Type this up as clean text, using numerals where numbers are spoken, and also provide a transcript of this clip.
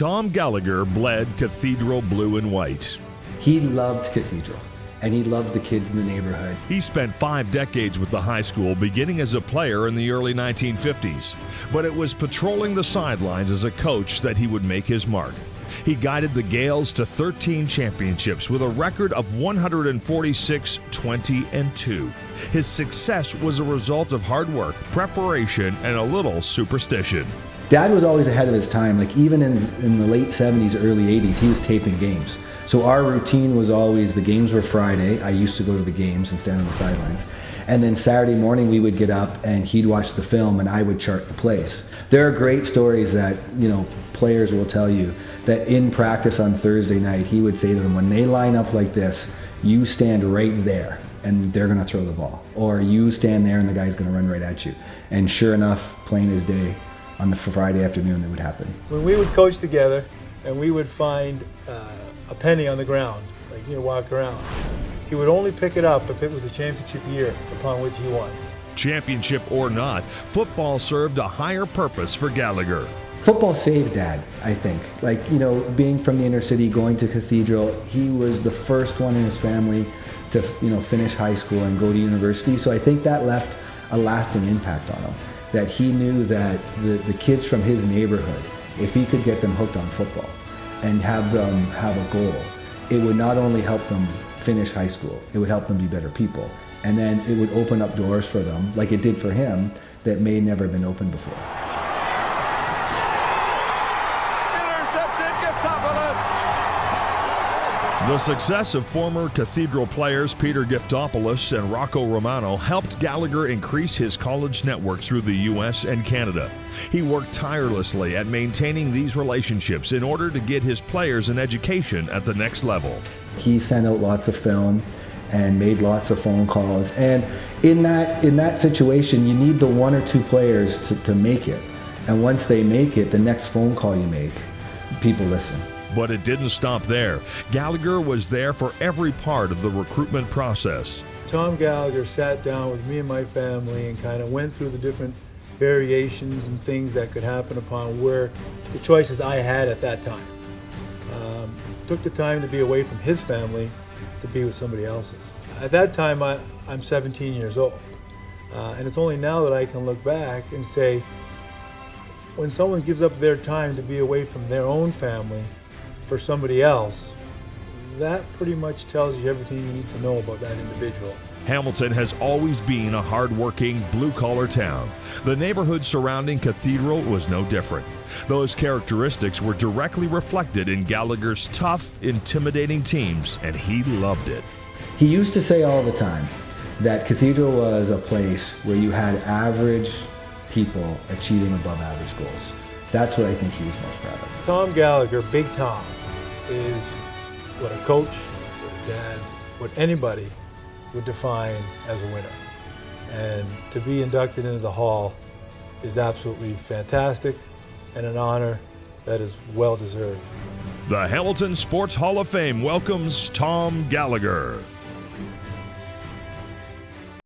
Tom Gallagher bled Cathedral blue and white. He loved Cathedral, and he loved the kids in the neighborhood. He spent 5 decades with the high school, beginning as a player in the early 1950s. But it was patrolling the sidelines as a coach that he would make his mark. He guided the Gales to 13 championships with a record of 146, 20, and 2. His success was a result of hard work, preparation, and a little superstition. Dad was always ahead of his time. Like even in the late 70s, early 80s, he was taping games. So our routine was always, the games were Friday. I used to go to the games and stand on the sidelines. And then Saturday morning we would get up and he'd watch the film and I would chart the plays. There are great stories that, players will tell you that in practice on Thursday night, he would say to them, when they line up like this, you stand right there and they're gonna throw the ball. Or you stand there and the guy's gonna run right at you. And sure enough, plain as day, on the Friday afternoon, that would happen. When we would coach together and we would find a penny on the ground, walk around, he would only pick it up if it was a championship year upon which he won. Championship or not, football served a higher purpose for Gallagher. Football saved Dad, I think. Being from the inner city, going to Cathedral, he was the first one in his family to, finish high school and go to university. So I think that left a lasting impact on him. That he knew that the kids from his neighborhood, if he could get them hooked on football and have them have a goal, it would not only help them finish high school, it would help them be better people. And then it would open up doors for them, like it did for him, that may never have been opened before. The success of former Cathedral players Peter Giftopoulos and Rocco Romano helped Gallagher increase his college network through the U.S. and Canada. He worked tirelessly at maintaining these relationships in order to get his players an education at the next level. He sent out lots of film and made lots of phone calls. And in that situation, you need the 1 or 2 players to make it. And once they make it, the next phone call you make, people listen. But it didn't stop there. Gallagher was there for every part of the recruitment process. Tom Gallagher sat down with me and my family and kind of went through the different variations and things that could happen upon where the choices I had at that time. Took the time to be away from his family to be with somebody else's. At that time, I'm 17 years old. And it's only now that I can look back and say, when someone gives up their time to be away from their own family for somebody else, that pretty much tells you everything you need to know about that individual. Hamilton has always been a hard-working, blue-collar town. The neighborhood surrounding Cathedral was no different. Those characteristics were directly reflected in Gallagher's tough, intimidating teams, and he loved it. He used to say all the time that Cathedral was a place where you had average people achieving above average goals. That's what I think he was most proud of. Tom Gallagher, Big Tom, is what a coach, what a dad, what anybody would define as a winner. And to be inducted into the Hall is absolutely fantastic and an honor that is well deserved. The Hamilton Sports Hall of Fame welcomes Tom Gallagher.